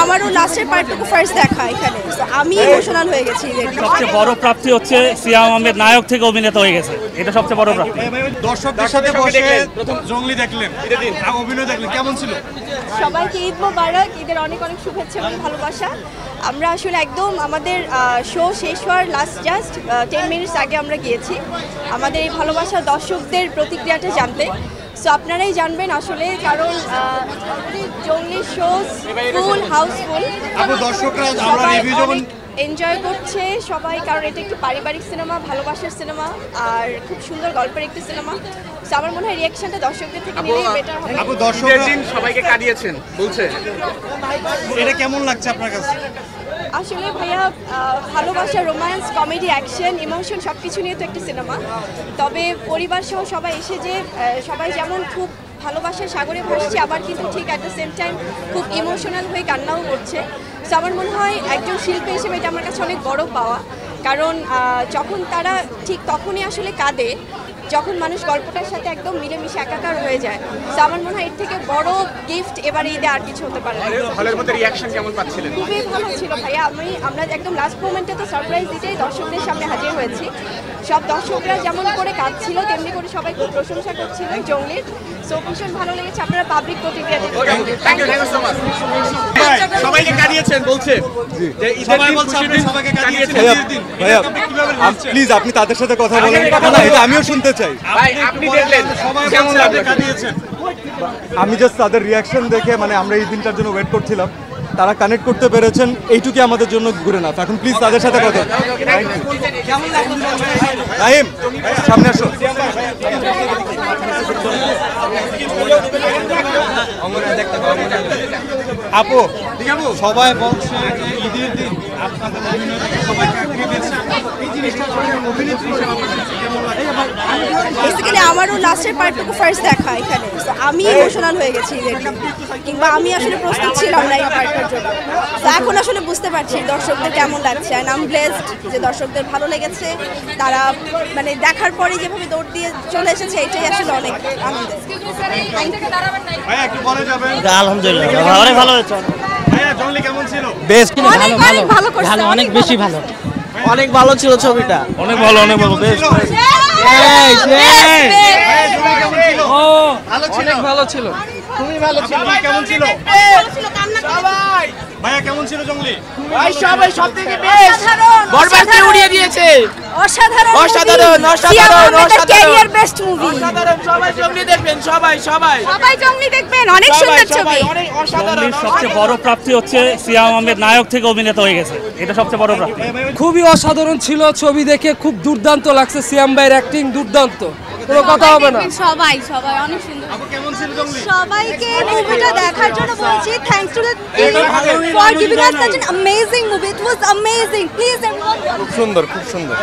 আমারও লাস্টের পার্টটুকু ফার্স্ট দেখা এখানে, আমি ইমোশনাল হয়ে গেছি। সবচেয়ে বড় প্রাপ্তি হচ্ছে সিয়াম আহমেদ নায়ক থেকে অভিনেতা হয়ে গেছে, এটা সবচেয়ে বড় প্রাপ্তি। দর্শকদের সাথে বসে প্রথম জঙ্গলি দেখলেন, অভিনয় দেখলেন, কেমন ছিল? সবাইকে ঈদ মোবারক, ঈদের অনেক অনেক শুভেচ্ছা এবং ভালোবাসা। আমরা আসলে একদম আমাদের শো শেষ হওয়ার লাস্ট জাস্ট 10 মিনিটস আগে আমরা গিয়েছি আমাদের এই ভালোবাসা দর্শকদের প্রতিক্রিয়াটা জানতে। সো আপনারাই জানবেন আসলে, কারণ জঙ্গলি শো ফুল হাউসফুল, দর্শকরা আমরা রিভিউ যখন এনজয় করছে সবাই, কারণ এটা একটু পারিবারিক সিনেমা, ভালোবাসার সিনেমা, আর খুব সুন্দর গল্পের একটি সিনেমা। সো আমার মনে হয় রিঅ্যাকশনটা দর্শকদের থেকে নিলেই বেটার হবে। আপু দর্শকরা সবাইকে কাটিয়েছেন বলছে, এটা কেমন লাগছে আপনার কাছে? আসলে ভাইয়া ভালোবাসা, রোম্যান্স, কমেডি, অ্যাকশন, ইমোশন সব কিছু নিয়ে তো একটা সিনেমা। তবে পরিবার সহ সবাই এসে যে সবাই যেমন খুব ভালোবাসার সাগরে ভাসছে, আবার কিন্তু ঠিক অ্যাট দ্য সেম টাইম খুব ইমোশনাল হয়ে কান্নাও করছে। সো আমার মনে হয় একজন শিল্পী হিসেবে এটা আমার কাছে অনেক বড় পাওয়া, কারণ যখন তারা ঠিক তখনই আসলে কাঁদে যখন মানুষ গল্পটার সাথে একদম মিলেমিশে একাকার হয়ে যায়। তো আমার মনে হয় এর থেকে বড় গিফট এবারে ঈদে আর কিছু হতে পারে না। হলের মধ্যে রিঅ্যাকশন কেমন পাচ্ছিলেন? খুবই ভালো ছিল ভাইয়া। আমরা একদম লাস্ট মোমেন্টে তো সারপ্রাইজ দিতেই দর্শকদের সামনে হাজির হয়েছি। সব দর্শকরা যেমন করে কাঁদছিল তেমনি করে সবাই খুব প্রশংসা করছিলেন জঙ্গলির। সো ভীষণ ভালো লেগেছে, আপনারা পাবলিক প্রতিক্রিয়া দিতে। Thank you so much. সবাইকে কাটিয়েছেন বলছে যে ঈদের দিন খুশির দিন সবাইকে কাটিয়েছেন। ভাইয়া প্লিজ আপনি তাদের সাথে কথা বলেন, না এটা আমিও শুনতে চাই। ভাই আপনি দেখলেন কেমন লাগলো? কাটিয়েছেন, আমি জাস্ট তাদের রিয়াকশন দেখে, মানে আমরা এই দিনটার জন্য ওয়েট করছিলাম, তারা কানেক্ট করতে পেরেছেন, এইটুকুই আমাদের জন্য ঘুরে না। এখন প্লিজ তাদের সাথে কথা। রাহিম সামনে আসো। আপু সবাই বলছে যে ঈদের দিন আপনাদের অভিনয় সবাই কাটিয়ে দিয়েছে, এই জিনিসটা অভিনেত্রী হিসেবে কেমন লাগে? বেসিক্যালি আমারও লাস্টের পার্টটুকু ফার্স্ট দেখা এখানে, আমি ইমোশনাল হয়ে গেছি ঈদের দিন, কিংবা আমি আসলে প্রস্তুত ছিলাম না এই পার্টটার জন্য। তো এখন আসলে বুঝতে পারছি দর্শকদের কেমন লাগছে, অ্যান্ড আই এম ব্লেসড যে দর্শকদের ভালো লেগেছে। তারা মানে দেখার পরে যেভাবে দৌড় দিয়ে চলে এসেছে, এটাই আসলে অনেক আনন্দের। ভাইয়া একটু পরে যাবেন। আলহামদুলিল্লাহ অনেক ভালো হয়েছে। ভাইয়া জঙ্গলি কেমন ছিল? বেস্ট, ভালো, অনেক বেশি ভালো, অনেক ভালো ছিল ছবিটা, অনেক ভালো, অনেক ভালো, বেস্ট। অনেক ভালো ছিল, খুবই ভালো ছিল। কেমন ছিল? ভাইয়া কেমন ছিল জঙ্গলি? ভাই সবাই সবথেকে বেস্ট, বরবাদকে উড়িয়ে দিয়েছে। অসাধারণ, অসাধারণ, অসাধারণ, অসাধারণ, ক্যারিয়ার বেস্ট মুভি। অসাধারণ। সবাই জঙ্গলি দেখবেন, সবাই সবাই সবাই জঙ্গলি দেখবেন, অনেক সুন্দর ছবি। অনেক অসাধারণ। সবচেয়ে বড় প্রাপ্তি হচ্ছে সিয়াম আহমেদ নায়ক থেকে অভিনেতা হয়ে গেছে, এটা সবচেয়ে বড় প্রাপ্তি। খুবই অসাধারণ ছিল ছবি, দেখে খুব দুর্দান্ত লাগছে। সিয়াম ভাইয়ের অ্যাক্টিং দুর্দান্ত, কোনো কথা হবে না। সবাই অনেক সুন্দর। আপু কেমন ছিল জঙ্গলি? সবাইকে মুভিটা দেখার জন্য বলছি, thanks to the team for giving us such an amazing movie. It was amazing. Please everyone. খুব সুন্দর, খুব সুন্দর।